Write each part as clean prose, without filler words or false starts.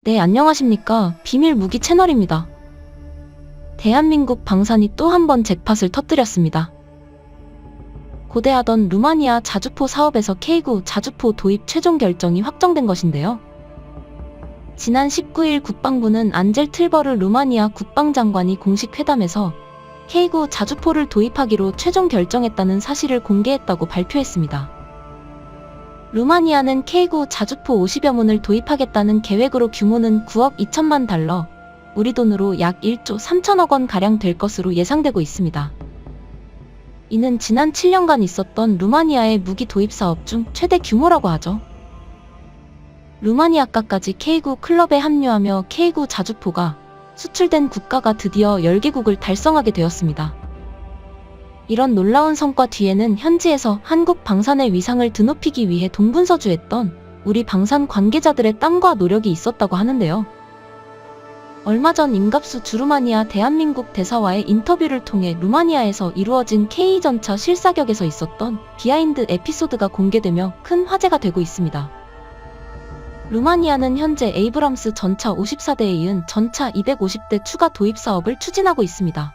네, 안녕하십니까. 비밀 무기 채널입니다. 대한민국 방산이 또 한 번 잭팟을 터뜨렸습니다. 고대하던 루마니아 자주포 사업에서 K9 자주포 도입 최종 결정이 확정된 것인데요. 지난 19일 국방부는 안젤 틀버르 루마니아 국방장관이 공식 회담에서 K9 자주포를 도입하기로 최종 결정했다는 사실을 공개했다고 발표했습니다. 루마니아는 K9 자주포 50여 문을 도입하겠다는 계획으로 규모는 9억 2천만 달러, 우리 돈으로 약 1조 3천억 원 가량 될 것으로 예상되고 있습니다. 이는 지난 7년간 있었던 루마니아의 무기 도입 사업 중 최대 규모라고 하죠. 루마니아까지 K9 클럽에 합류하며 K9 자주포가 수출된 국가가 드디어 10개국을 달성하게 되었습니다. 이런 놀라운 성과 뒤에는 현지에서 한국 방산의 위상을 드높이기 위해 동분서주했던 우리 방산 관계자들의 땀과 노력이 있었다고 하는데요. 얼마 전 임갑수 주루마니아 대한민국 대사와의 인터뷰를 통해 루마니아에서 이루어진 K2전차 실사격에서 있었던 비하인드 에피소드가 공개되며 큰 화제가 되고 있습니다. 루마니아는 현재 에이브람스 전차 54대에 이은 전차 250대 추가 도입 사업을 추진하고 있습니다.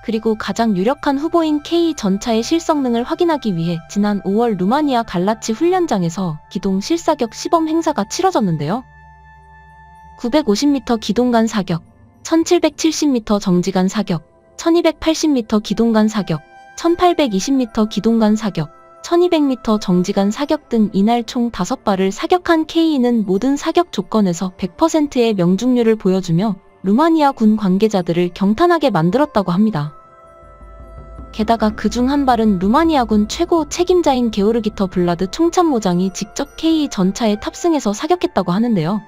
그리고 가장 유력한 후보인 K 전차의 실성능을 확인하기 위해 지난 5월 루마니아 갈라치 훈련장에서 기동 실사격 시범 행사가 치러졌는데요. 950m 기동간 사격, 1770m 정지간 사격, 1280m 기동간 사격, 1820m 기동간 사격, 1200m 정지간 사격 등 이날 총 5발을 사격한 K는 모든 사격 조건에서 100%의 명중률을 보여주며 루마니아 군 관계자들을 경탄하게 만들었다고 합니다. 게다가 그중 한 발은 루마니아군 최고 책임자인 게오르기터 블라드 총참모장이 직접 K 전차에 탑승해서 사격했다고 하는데요.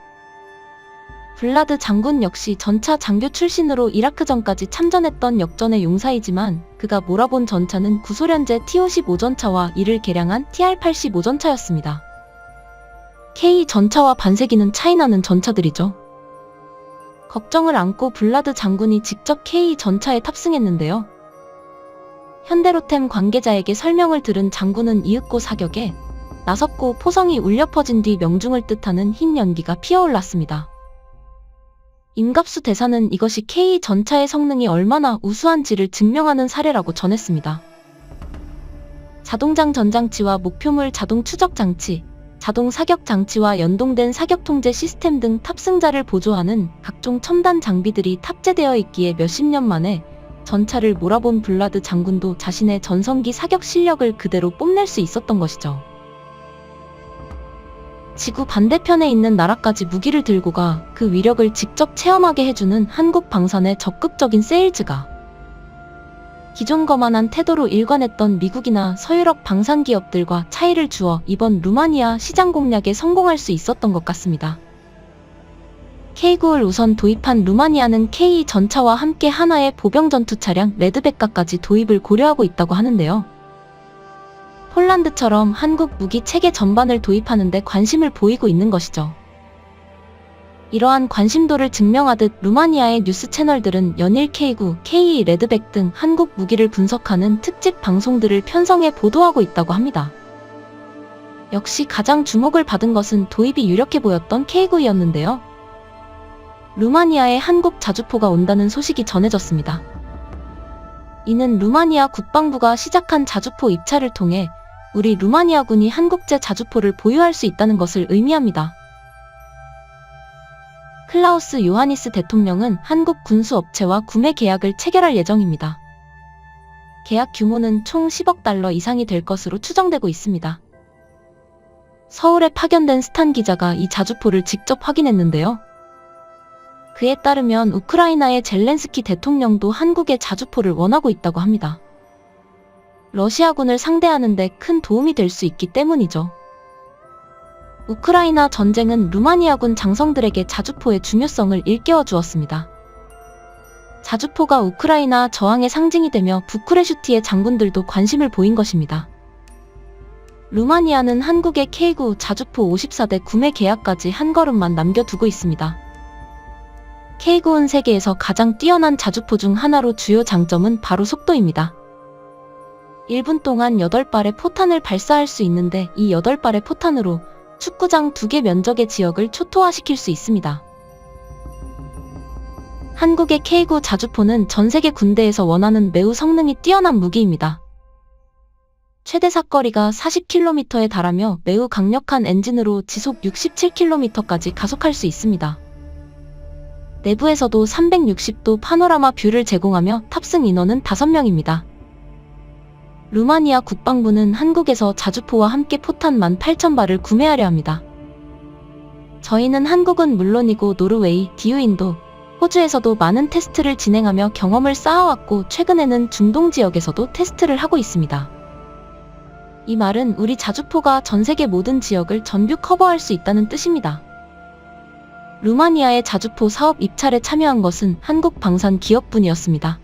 블라드 장군 역시 전차 장교 출신으로 이라크전까지 참전했던 역전의 용사이지만 그가 몰아본 전차는 구소련제 T-55전차와 이를 개량한 TR-85전차였습니다. K 전차와 반세기는 차이나는 전차들이죠. 걱정을 안고 블라드 장군이 직접 K 전차에 탑승했는데요. 현대로템 관계자에게 설명을 들은 장군은 이윽고 사격에 나섰고 포성이 울려 퍼진 뒤 명중을 뜻하는 흰 연기가 피어올랐습니다. 임갑수 대사는 이것이 K 전차의 성능이 얼마나 우수한지를 증명하는 사례라고 전했습니다. 자동장 전장치와 목표물 자동 추적 장치, 자동 사격 장치와 연동된 사격 통제 시스템 등 탑승자를 보조하는 각종 첨단 장비들이 탑재되어 있기에 몇십 년 만에 전차를 몰아본 블라드 장군도 자신의 전성기 사격 실력을 그대로 뽐낼 수 있었던 것이죠. 지구 반대편에 있는 나라까지 무기를 들고 가 그 위력을 직접 체험하게 해주는 한국 방산의 적극적인 세일즈가 기존 거만한 태도로 일관했던 미국이나 서유럽 방산 기업들과 차이를 주어 이번 루마니아 시장 공략에 성공할 수 있었던 것 같습니다. K9를 우선 도입한 루마니아는 K 전차와 함께 하나의 보병 전투 차량 레드백가까지 도입을 고려하고 있다고 하는데요. 폴란드처럼 한국 무기 체계 전반을 도입하는 데 관심을 보이고 있는 것이죠. 이러한 관심도를 증명하듯 루마니아의 뉴스 채널들은 연일 K9, K 레드백 등 한국 무기를 분석하는 특집 방송들을 편성해 보도하고 있다고 합니다. 역시 가장 주목을 받은 것은 도입이 유력해 보였던 K9였는데요. 루마니아에 한국 자주포가 온다는 소식이 전해졌습니다. 이는 루마니아 국방부가 시작한 자주포 입찰을 통해 우리 루마니아군이 한국제 자주포를 보유할 수 있다는 것을 의미합니다. 클라우스 요하니스 대통령은 한국 군수업체와 구매 계약을 체결할 예정입니다. 계약 규모는 총 10억 달러 이상이 될 것으로 추정되고 있습니다. 서울에 파견된 스탄 기자가 이 자주포를 직접 확인했는데요. 그에 따르면 우크라이나의 젤렌스키 대통령도 한국의 자주포를 원하고 있다고 합니다. 러시아군을 상대하는 데 큰 도움이 될 수 있기 때문이죠. 우크라이나 전쟁은 루마니아군 장성들에게 자주포의 중요성을 일깨워 주었습니다. 자주포가 우크라이나 저항의 상징이 되며 부쿠레슈티의 장군들도 관심을 보인 것입니다. 루마니아는 한국의 K9 자주포 54대 구매 계약까지 한 걸음만 남겨두고 있습니다. K9은 세계에서 가장 뛰어난 자주포 중 하나로 주요 장점은 바로 속도입니다. 1분 동안 8발의 포탄을 발사할 수 있는데 이 8발의 포탄으로 축구장 2개 면적의 지역을 초토화시킬 수 있습니다. 한국의 K9 자주포는 전 세계 군대에서 원하는 매우 성능이 뛰어난 무기입니다. 최대 사거리가 40km에 달하며 매우 강력한 엔진으로 지속 67km까지 가속할 수 있습니다. 내부에서도 360도 파노라마 뷰를 제공하며 탑승 인원은 5명입니다. 루마니아 국방부는 한국에서 자주포와 함께 포탄 18,000발을 구매하려 합니다. 저희는 한국은 물론이고 노르웨이, 디유인도, 호주에서도 많은 테스트를 진행하며 경험을 쌓아왔고 최근에는 중동 지역에서도 테스트를 하고 있습니다. 이 말은 우리 자주포가 전 세계 모든 지역을 전부 커버할 수 있다는 뜻입니다. 루마니아의 자주포 사업 입찰에 참여한 것은 한국 방산 기업뿐이었습니다.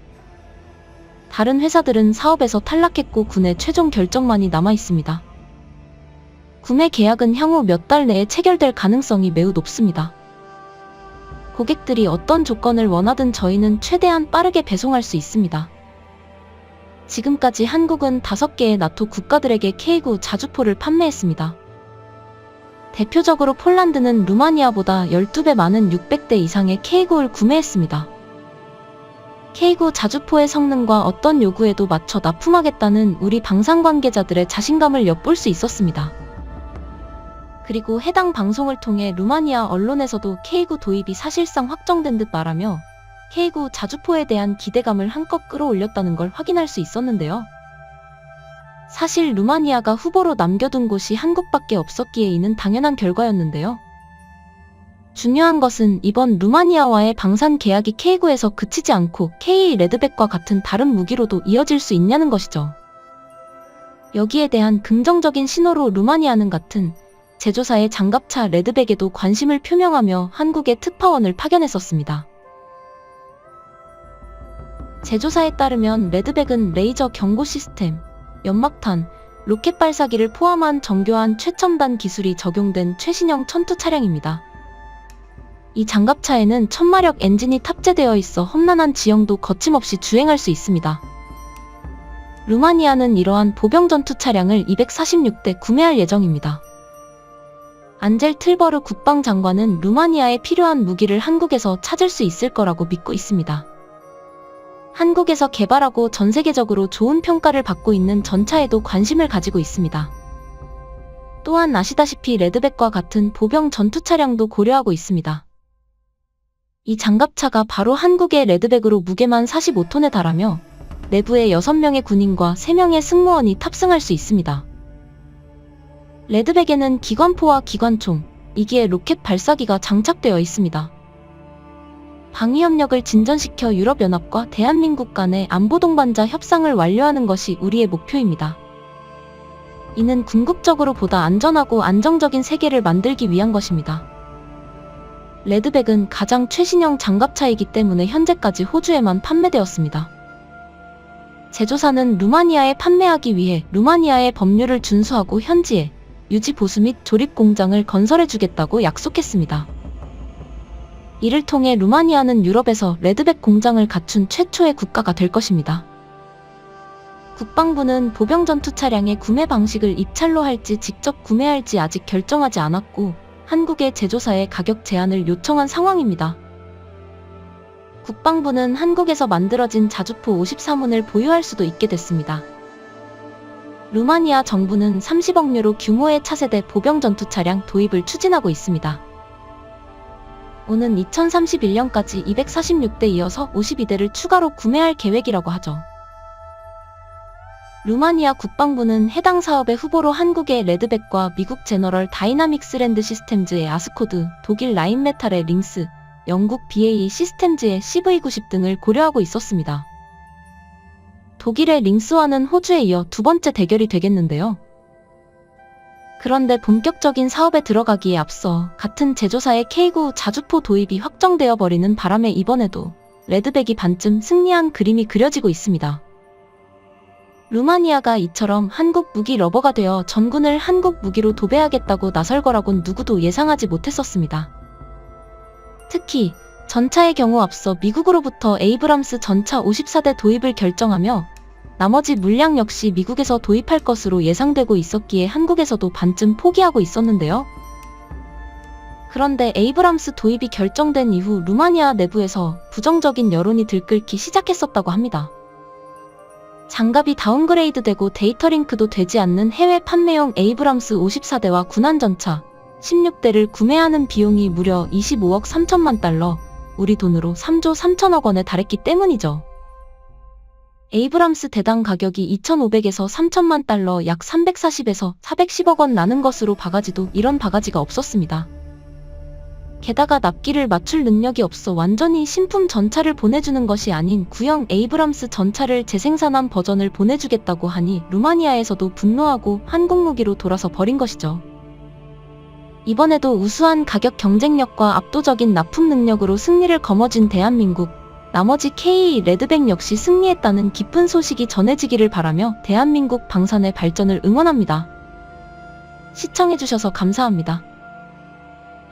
다른 회사들은 사업에서 탈락했고 군의 최종 결정만이 남아 있습니다. 구매 계약은 향후 몇 달 내에 체결될 가능성이 매우 높습니다. 고객들이 어떤 조건을 원하든 저희는 최대한 빠르게 배송할 수 있습니다. 지금까지 한국은 5개의 나토 국가들에게 K9 자주포를 판매했습니다. 대표적으로 폴란드는 루마니아보다 12배 많은 600대 이상의 K9를 구매했습니다. K9 자주포의 성능과 어떤 요구에도 맞춰 납품하겠다는 우리 방산 관계자들의 자신감을 엿볼 수 있었습니다. 그리고 해당 방송을 통해 루마니아 언론에서도 K9 도입이 사실상 확정된 듯 말하며 K9 자주포에 대한 기대감을 한껏 끌어올렸다는 걸 확인할 수 있었는데요. 사실 루마니아가 후보로 남겨둔 곳이 한국밖에 없었기에 이는 당연한 결과였는데요. 중요한 것은 이번 루마니아와의 방산 계약이 K9에서 그치지 않고 K 레드백과 같은 다른 무기로도 이어질 수 있냐는 것이죠. 여기에 대한 긍정적인 신호로 루마니아는 같은 제조사의 장갑차 레드백에도 관심을 표명하며 한국의 특파원을 파견했었습니다. 제조사에 따르면 레드백은 레이저 경고 시스템, 연막탄, 로켓 발사기를 포함한 정교한 최첨단 기술이 적용된 최신형 전투 차량입니다. 이 장갑차에는 1000마력 엔진이 탑재되어 있어 험난한 지형도 거침없이 주행할 수 있습니다. 루마니아는 이러한 보병 전투 차량을 246대 구매할 예정입니다. 안젤 틀버르 국방장관은 루마니아에 필요한 무기를 한국에서 찾을 수 있을 거라고 믿고 있습니다. 한국에서 개발하고 전 세계적으로 좋은 평가를 받고 있는 전차에도 관심을 가지고 있습니다. 또한 아시다시피 레드백과 같은 보병 전투 차량도 고려하고 있습니다. 이 장갑차가 바로 한국의 레드백으로 무게만 45톤에 달하며 내부에 6명의 군인과 3명의 승무원이 탑승할 수 있습니다. 레드백에는 기관포와 기관총, 2기의 로켓 발사기가 장착되어 있습니다. 방위협력을 진전시켜 유럽연합과 대한민국 간의 안보동반자 협상을 완료하는 것이 우리의 목표입니다. 이는 궁극적으로 보다 안전하고 안정적인 세계를 만들기 위한 것입니다. 레드백은 가장 최신형 장갑차이기 때문에 현재까지 호주에만 판매되었습니다. 제조사는 루마니아에 판매하기 위해 루마니아의 법률을 준수하고 현지에 유지 보수 및 조립 공장을 건설해주겠다고 약속했습니다. 이를 통해 루마니아는 유럽에서 레드백 공장을 갖춘 최초의 국가가 될 것입니다. 국방부는 보병 전투 차량의 구매 방식을 입찰로 할지 직접 구매할지 아직 결정하지 않았고 한국의 제조사에 가격 제한을 요청한 상황입니다. 국방부는 한국에서 만들어진 자주포 54문을 보유할 수도 있게 됐습니다. 루마니아 정부는 30억 유로 규모의 차세대 보병 전투 차량 도입을 추진하고 있습니다. 오는 2031년까지 246대 이어서 52대를 추가로 구매할 계획이라고 하죠. 루마니아 국방부는 해당 사업의 후보로 한국의 레드백과 미국 제너럴 다이나믹스 랜드 시스템즈의 아스코드, 독일 라인메탈의 링스, 영국 BAE 시스템즈의 CV90 등을 고려하고 있었습니다. 독일의 링스와는 호주에 이어 2번째 대결이 되겠는데요. 그런데 본격적인 사업에 들어가기에 앞서 같은 제조사의 K9 자주포 도입이 확정되어 버리는 바람에 이번에도 레드백이 반쯤 승리한 그림이 그려지고 있습니다. 루마니아가 이처럼 한국 무기 러버가 되어 전군을 한국 무기로 도배하겠다고 나설 거라곤 누구도 예상하지 못했었습니다. 특히 전차의 경우 앞서 미국으로부터 에이브람스 전차 54대 도입을 결정하며 나머지 물량 역시 미국에서 도입할 것으로 예상되고 있었기에 한국에서도 반쯤 포기하고 있었는데요. 그런데 에이브람스 도입이 결정된 이후 루마니아 내부에서 부정적인 여론이 들끓기 시작했었다고 합니다. 장갑이 다운그레이드되고 데이터링크도 되지 않는 해외 판매용 에이브람스 54대와 군안전차 16대를 구매하는 비용이 무려 25억 3천만 달러, 우리 돈으로 3조 3천억 원에 달했기 때문이죠. 에이브람스 대당 가격이 2,500에서 3천만 달러, 약 340에서 410억 원 나는 것으로 바가지도 이런 바가지가 없었습니다. 게다가 납기를 맞출 능력이 없어 완전히 신품 전차를 보내주는 것이 아닌 구형 에이브람스 전차를 재생산한 버전을 보내주겠다고 하니 루마니아에서도 분노하고 한국 무기로 돌아서 버린 것이죠. 이번에도 우수한 가격 경쟁력과 압도적인 납품 능력으로 승리를 거머쥔 대한민국, 나머지 KE 레드백 역시 승리했다는 기쁜 소식이 전해지기를 바라며 대한민국 방산의 발전을 응원합니다. 시청해주셔서 감사합니다.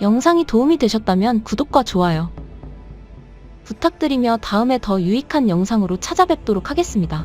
영상이 도움이 되셨다면 구독과 좋아요 부탁드리며 다음에 더 유익한 영상으로 찾아뵙도록 하겠습니다.